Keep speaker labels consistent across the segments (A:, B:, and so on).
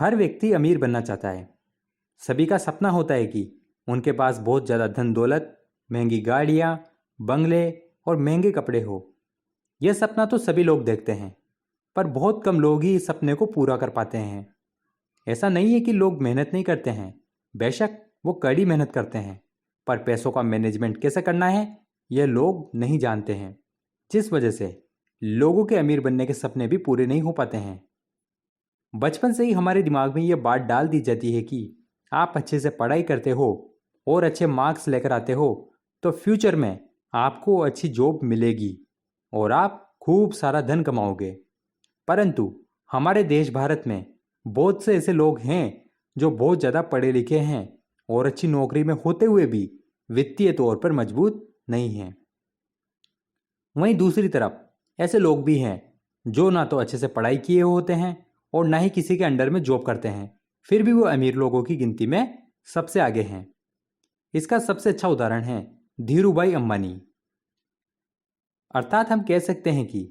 A: हर व्यक्ति अमीर बनना चाहता है। सभी का सपना होता है कि उनके पास बहुत ज़्यादा धन दौलत, महंगी गाड़ियाँ, बंगले और महंगे कपड़े हो। यह सपना तो सभी लोग देखते हैं, पर बहुत कम लोग ही इस सपने को पूरा कर पाते हैं। ऐसा नहीं है कि लोग मेहनत नहीं करते हैं, बेशक वो कड़ी मेहनत करते हैं, पर पैसों का मैनेजमेंट कैसे करना है यह लोग नहीं जानते हैं, जिस वजह से लोगों के अमीर बनने के सपने भी पूरे नहीं हो पाते हैं। बचपन से ही हमारे दिमाग में यह बात डाल दी जाती है कि आप अच्छे से पढ़ाई करते हो और अच्छे मार्क्स लेकर आते हो तो फ्यूचर में आपको अच्छी जॉब मिलेगी और आप खूब सारा धन कमाओगे। परंतु हमारे देश भारत में बहुत से ऐसे लोग हैं जो बहुत ज़्यादा पढ़े लिखे हैं और अच्छी नौकरी में होते हुए भी वित्तीय तौर पर मजबूत नहीं हैं। वहीं दूसरी तरफ ऐसे लोग भी हैं जो ना तो अच्छे से पढ़ाई किए होते हैं और ना ही किसी के अंडर में जॉब करते हैं, फिर भी वो अमीर लोगों की गिनती में सबसे आगे हैं। इसका सबसे अच्छा उदाहरण है धीरूभाई अंबानी। अर्थात हम कह सकते हैं कि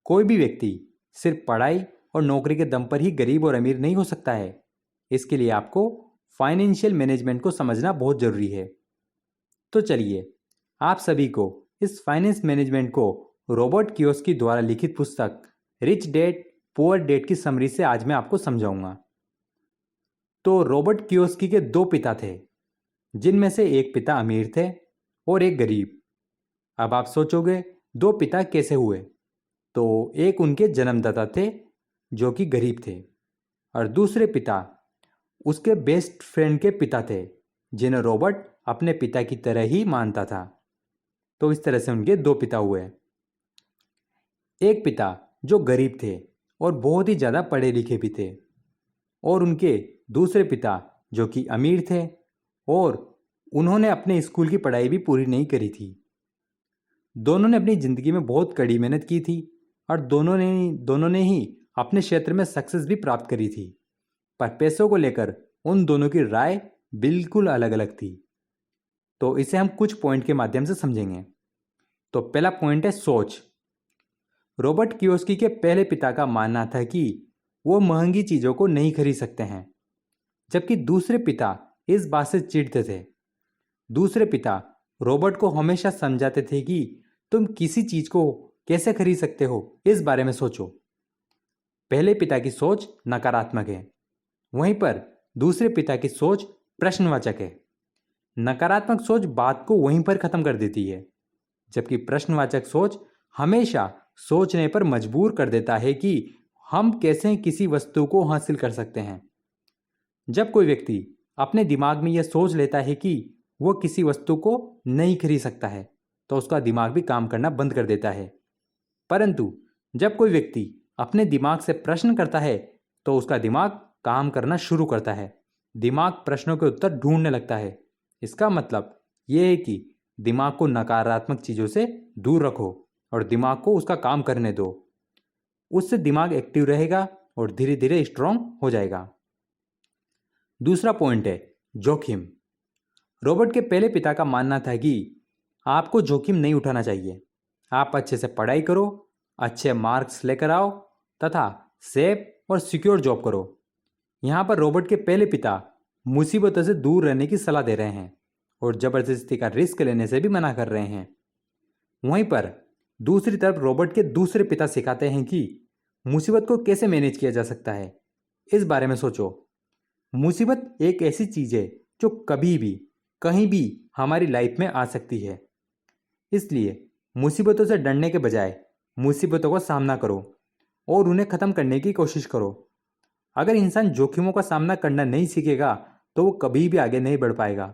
A: कोई भी व्यक्ति सिर्फ पढ़ाई और नौकरी के दम पर ही गरीब और अमीर नहीं हो सकता है। इसके लिए आपको फाइनेंशियल मैनेजमेंट को समझना बहुत जरूरी है। तो चलिए आप सभी को इस फाइनेंस मैनेजमेंट को रॉबर्ट कियोसाकी द्वारा लिखित पुस्तक रिच डैड पुअर डैड की समरी से आज मैं आपको समझाऊंगा। तो रॉबर्ट कियोसाकी के दो पिता थे, जिनमें से एक पिता अमीर थे और एक गरीब। अब आप सोचोगे दो पिता कैसे हुए? तो एक उनके जन्मदाता थे जो कि गरीब थे और दूसरे पिता उसके बेस्ट फ्रेंड के पिता थे जिन्हें रॉबर्ट अपने पिता की तरह ही मानता था। तो इस तरह से उनके दो पिता हुए। एक पिता जो गरीब थे और बहुत ही ज़्यादा पढ़े लिखे भी थे, और उनके दूसरे पिता जो कि अमीर थे और उन्होंने अपने स्कूल की पढ़ाई भी पूरी नहीं करी थी। दोनों ने अपनी ज़िंदगी में बहुत कड़ी मेहनत की थी और दोनों ने ही अपने क्षेत्र में सक्सेस भी प्राप्त करी थी, पर पैसों को लेकर उन दोनों की राय बिल्कुल अलग अलग थी। तो इसे हम कुछ पॉइंट के माध्यम से समझेंगे। तो पहला पॉइंट है सोच। रॉबर्ट कियोसाकी के पहले पिता का मानना था कि वो महंगी चीज़ों को नहीं खरीद सकते हैं, जबकि दूसरे पिता इस बात से चिढ़ते थे। दूसरे पिता रॉबर्ट को हमेशा समझाते थे कि तुम किसी चीज़ को कैसे खरीद सकते हो, इस बारे में सोचो। पहले पिता की सोच नकारात्मक है, वहीं पर दूसरे पिता की सोच प्रश्नवाचक है। नकारात्मक सोच बात को वहीं पर खत्म कर देती है, जबकि प्रश्नवाचक सोच हमेशा सोचने पर मजबूर कर देता है कि हम कैसे किसी वस्तु को हासिल कर सकते हैं। जब कोई व्यक्ति अपने दिमाग में यह सोच लेता है कि वो किसी वस्तु को नहीं खरीद सकता है, तो उसका दिमाग भी काम करना बंद कर देता है। परंतु जब कोई व्यक्ति अपने दिमाग से प्रश्न करता है, तो उसका दिमाग काम करना शुरू करता है। दिमाग प्रश्नों के उत्तर ढूंढने लगता है। इसका मतलब यह है कि दिमाग को नकारात्मक चीज़ों से दूर रखो और दिमाग को उसका काम करने दो। उससे दिमाग एक्टिव रहेगा और धीरे धीरे स्ट्रांग हो जाएगा। दूसरा पॉइंट है जोखिम। रॉबर्ट के पहले पिता का मानना था कि आपको जोखिम नहीं उठाना चाहिए। आप अच्छे से पढ़ाई करो, अच्छे मार्क्स लेकर आओ तथा सेफ और सिक्योर जॉब करो। यहाँ पर रॉबर्ट के पहले पिता मुसीबतों से दूर रहने की सलाह दे रहे हैं और ज़बरदस्ती का रिस्क लेने से भी मना कर रहे हैं। वहीं पर दूसरी तरफ रॉबर्ट के दूसरे पिता सिखाते हैं कि मुसीबत को कैसे मैनेज किया जा सकता है। इस बारे में सोचो। मुसीबत एक ऐसी चीज़ है जो कभी भी कहीं भी हमारी लाइफ में आ सकती है। इसलिए मुसीबतों से डरने के बजाय मुसीबतों का सामना करो और उन्हें ख़त्म करने की कोशिश करो। अगर इंसान जोखिमों का सामना करना नहीं सीखेगा तो वो कभी भी आगे नहीं बढ़ पाएगा,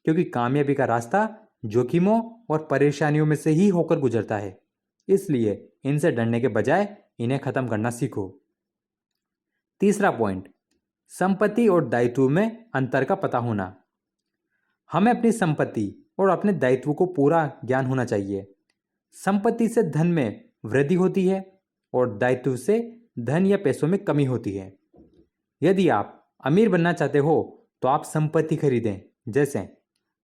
A: क्योंकि कामयाबी का रास्ता जोखिमों और परेशानियों में से ही होकर गुजरता है। इसलिए इनसे डरने के बजाय इन्हें ख़त्म करना सीखो। तीसरा पॉइंट, संपत्ति और दायित्व में अंतर का पता होना। हमें अपनी संपत्ति और अपने दायित्व को पूरा ज्ञान होना चाहिए। संपत्ति से धन में वृद्धि होती है और दायित्व से धन या पैसों में कमी होती है। यदि आप अमीर बनना चाहते हो तो आप संपत्ति खरीदें, जैसे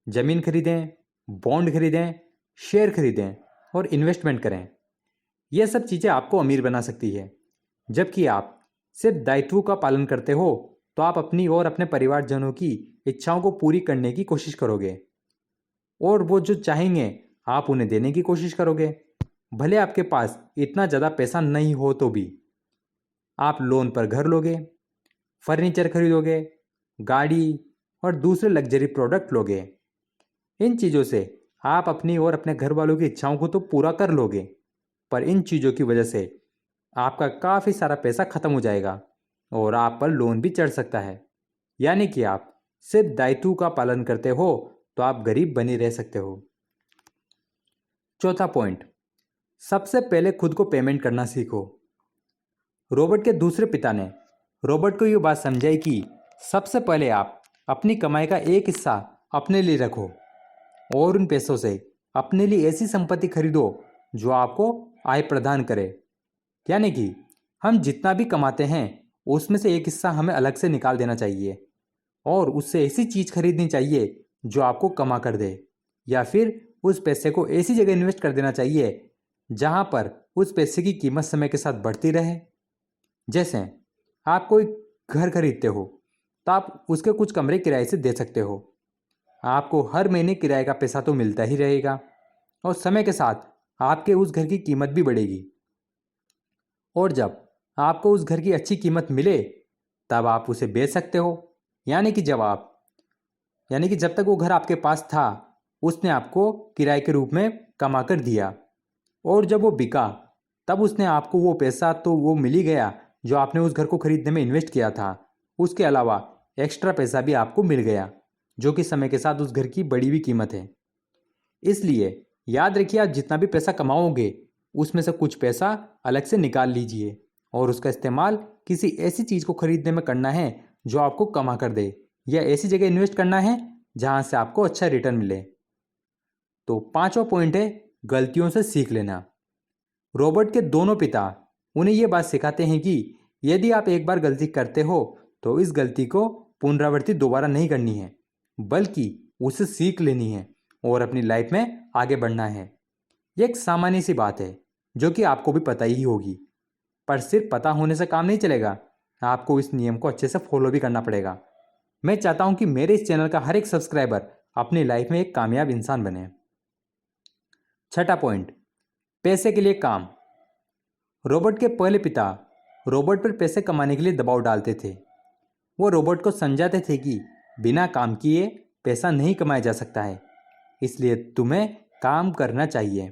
A: जमीन खरीदें, बॉन्ड खरीदें, शेयर खरीदें और इन्वेस्टमेंट करें। यह सब चीज़ें आपको अमीर बना सकती है। जबकि आप सिर्फ दायित्वों का पालन करते हो तो आप अपनी और अपने परिवारजनों की इच्छाओं को पूरी करने की कोशिश करोगे और वो जो चाहेंगे आप उन्हें देने की कोशिश करोगे। भले आपके पास इतना ज़्यादा पैसा नहीं हो तो भी आप लोन पर घर लोगे, फर्नीचर खरीदोगे, गाड़ी और दूसरे लग्जरी प्रोडक्ट लोगे। इन चीज़ों से आप अपनी और अपने घर वालों की इच्छाओं को तो पूरा कर लोगे, पर इन चीज़ों की वजह से आपका काफ़ी सारा पैसा खत्म हो जाएगा और आप पर लोन भी चढ़ सकता है। यानी कि आप सिर्फ दायित्व का पालन करते हो तो आप गरीब बने रह सकते हो। चौथा पॉइंट, सबसे पहले खुद को पेमेंट करना सीखो। रॉबर्ट के दूसरे पिता ने रॉबर्ट को ये बात समझाई कि सबसे पहले आप अपनी कमाई का एक हिस्सा अपने लिए रखो और उन पैसों से अपने लिए ऐसी संपत्ति खरीदो जो आपको आय प्रदान करे। यानी कि हम जितना भी कमाते हैं उसमें से एक हिस्सा हमें अलग से निकाल देना चाहिए और उससे ऐसी चीज़ खरीदनी चाहिए जो आपको कमा कर दे, या फिर उस पैसे को ऐसी जगह इन्वेस्ट कर देना चाहिए जहां पर उस पैसे की कीमत समय के साथ बढ़ती रहे। जैसे आप कोई घर खरीदते हो तो आप उसके कुछ कमरे किराए से दे सकते हो। आपको हर महीने किराए का पैसा तो मिलता ही रहेगा और समय के साथ आपके उस घर की कीमत भी बढ़ेगी और जब आपको उस घर की अच्छी कीमत मिले तब आप उसे बेच सकते हो। यानी कि जब तक वो घर आपके पास था उसने आपको किराए के रूप में कमा कर दिया और जब वो बिका तब उसने आपको वो पैसा तो वो मिल ही गया जो आपने उस घर को खरीदने में इन्वेस्ट किया था। उसके अलावा एक्स्ट्रा पैसा भी आपको मिल गया जो कि समय के साथ उस घर की बढ़ी हुई कीमत है। इसलिए याद रखिए, आप जितना भी पैसा कमाओगे उसमें से कुछ पैसा अलग से निकाल लीजिए और उसका इस्तेमाल किसी ऐसी चीज़ को खरीदने में करना है जो आपको कमा कर दे, या ऐसी जगह इन्वेस्ट करना है जहां से आपको अच्छा रिटर्न मिले। तो पांचवा पॉइंट है गलतियों से सीख लेना। रॉबर्ट के दोनों पिता उन्हें यह बात सिखाते हैं कि यदि आप एक बार गलती करते हो तो इस गलती को पुनरावृत्ति दोबारा नहीं करनी है, बल्कि उससे सीख लेनी है और अपनी लाइफ में आगे बढ़ना है। यह एक सामान्य सी बात है जो कि आपको भी पता ही होगी, पर सिर्फ पता होने से काम नहीं चलेगा, आपको इस नियम को अच्छे से फॉलो भी करना पड़ेगा। मैं चाहता हूं कि मेरे इस चैनल का हर एक सब्सक्राइबर अपनी लाइफ में एक कामयाब इंसान बने। छठा पॉइंट, पैसे के लिए काम। रॉबर्ट के पहले पिता रॉबर्ट पर पैसे कमाने के लिए दबाव डालते थे। वो रॉबर्ट को समझाते थे कि बिना काम किए पैसा नहीं कमाया जा सकता है, इसलिए तुम्हें काम करना चाहिए।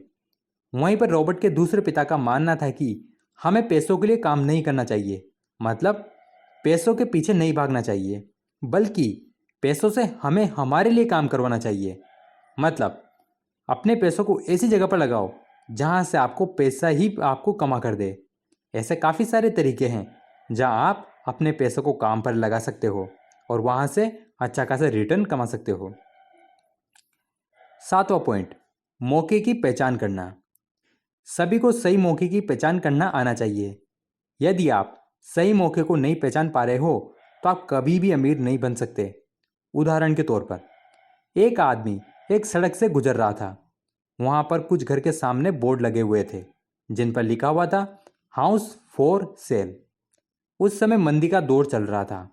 A: वहीं पर रॉबर्ट के दूसरे पिता का मानना था कि हमें पैसों के लिए काम नहीं करना चाहिए, मतलब पैसों के पीछे नहीं भागना चाहिए, बल्कि पैसों से हमें हमारे लिए काम करवाना चाहिए। मतलब अपने पैसों को ऐसी जगह पर लगाओ जहां से आपको पैसा ही आपको कमा कर दे। ऐसे काफ़ी सारे तरीके हैं जहां आप अपने पैसों को काम पर लगा सकते हो और वहां से अच्छा खासा रिटर्न कमा सकते हो। सातवां पॉइंट, मौके की पहचान करना। सभी को सही मौके की पहचान करना आना चाहिए। यदि आप सही मौके को नहीं पहचान पा रहे हो तो आप कभी भी अमीर नहीं बन सकते। उदाहरण के तौर पर एक आदमी एक सड़क से गुजर रहा था। वहां पर कुछ घर के सामने बोर्ड लगे हुए थे जिन पर लिखा हुआ था हाउस फॉर सेल। उस समय मंदी का दौर चल रहा था।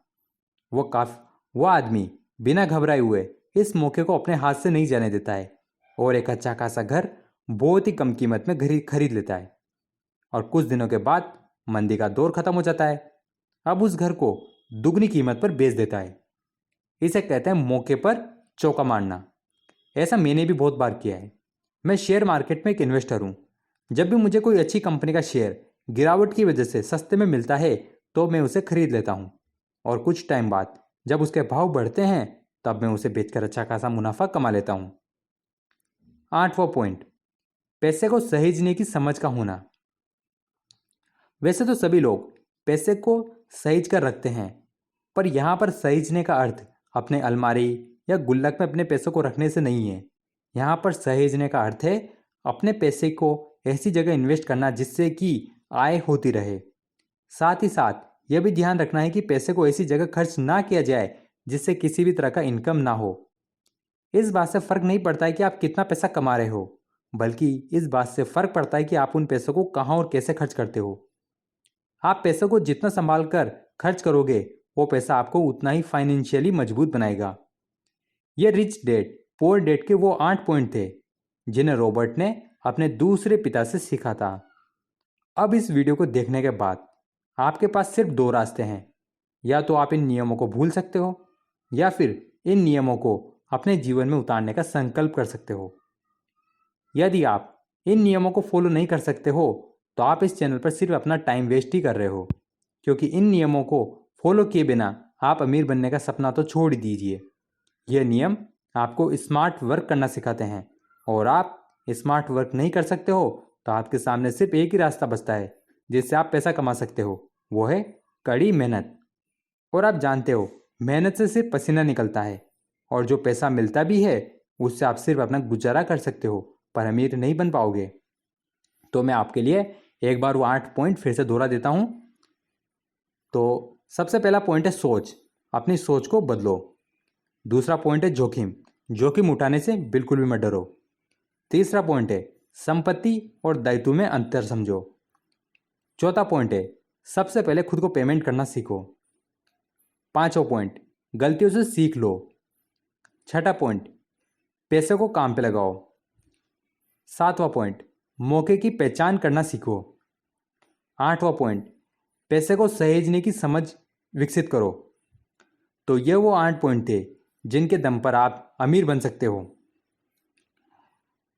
A: वो आदमी बिना घबराए हुए इस मौके को अपने हाथ से नहीं जाने देता है और एक अच्छा खासा घर बहुत ही कम कीमत में खरीद लेता है और कुछ दिनों के बाद मंदी का दौर खत्म हो जाता है। अब उस घर को दुगनी कीमत पर बेच देता है। इसे कहते हैं मौके पर चौका मारना। ऐसा मैंने भी बहुत बार किया है। मैं शेयर मार्केट में एक इन्वेस्टर हूँ। जब भी मुझे कोई अच्छी कंपनी का शेयर गिरावट की वजह से सस्ते में मिलता है तो मैं उसे खरीद लेता हूँ और कुछ टाइम बाद जब उसके भाव बढ़ते हैं तब मैं उसे बेचकर अच्छा खासा मुनाफा कमा लेता हूँ। आठवां पॉइंट, पैसे को सहेजने की समझ का होना। वैसे तो सभी लोग पैसे को सहेज कर रखते हैं, पर यहाँ पर सहेजने का अर्थ अपने अलमारी या गुल्लक में अपने पैसों को रखने से नहीं है। यहाँ पर सहेजने का अर्थ है अपने पैसे को ऐसी जगह इन्वेस्ट करना जिससे कि आय होती रहे। साथ ही साथ यह भी ध्यान रखना है कि पैसे को ऐसी जगह खर्च ना किया जाए जिससे किसी भी तरह का इनकम ना हो। इस बात से फर्क नहीं पड़ता है कि आप कितना पैसा कमा रहे हो, बल्कि इस बात से फर्क पड़ता है कि आप उन पैसों को कहाँ और कैसे खर्च करते हो। आप पैसों को जितना संभाल कर खर्च करोगे वो पैसा आपको उतना ही फाइनेंशियली मजबूत बनाएगा। ये रिच डैड पुअर डैड के वो 8 पॉइंट थे जिन्हें रॉबर्ट ने अपने दूसरे पिता से सीखा था। अब इस वीडियो को देखने के बाद आपके पास सिर्फ 2 रास्ते हैं। या तो आप इन नियमों को भूल सकते हो या फिर इन नियमों को अपने जीवन में उतारने का संकल्प कर सकते हो। यदि आप इन नियमों को फॉलो नहीं कर सकते हो तो आप इस चैनल पर सिर्फ अपना टाइम वेस्ट ही कर रहे हो, क्योंकि इन नियमों को फॉलो किए बिना आप अमीर बनने का सपना तो छोड़ ही दीजिए। यह नियम आपको स्मार्ट वर्क करना सिखाते हैं और आप स्मार्ट वर्क नहीं कर सकते हो तो आपके सामने सिर्फ एक ही रास्ता बचता है जिससे आप पैसा कमा सकते हो, वो है कड़ी मेहनत। और आप जानते हो मेहनत से सिर्फ पसीना निकलता है और जो पैसा मिलता भी है उससे आप सिर्फ अपना गुजारा कर सकते हो पर अमीर नहीं बन पाओगे। तो मैं आपके लिए एक बार वो 8 पॉइंट फिर से दोहरा देता हूँ। तो सबसे पहला पॉइंट है सोच, अपनी सोच को बदलो। दूसरा पॉइंट है जोखिम, जोखिम उठाने से बिल्कुल भी मत डरो। तीसरा पॉइंट है संपत्ति और दायित्व में अंतर समझो। चौथा पॉइंट है सबसे पहले खुद को पेमेंट करना सीखो। पांचवा पॉइंट गलतियों से सीख लो। छठा पॉइंट पैसे को काम पे लगाओ। सातवां पॉइंट मौके की पहचान करना सीखो। आठवां पॉइंट पैसे को सहेजने की समझ विकसित करो। तो ये वो 8 पॉइंट थे जिनके दम पर आप अमीर बन सकते हो।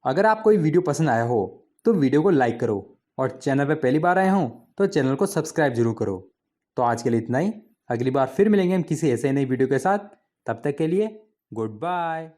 A: अगर आपको ये वीडियो पसंद आया हो तो वीडियो को लाइक करो और चैनल पर पहली बार आए हो तो चैनल को सब्सक्राइब जरूर करो। तो आज के लिए इतना ही, अगली बार फिर मिलेंगे हम किसी ऐसे नई वीडियो के साथ। तब तक के लिए गुड बाय।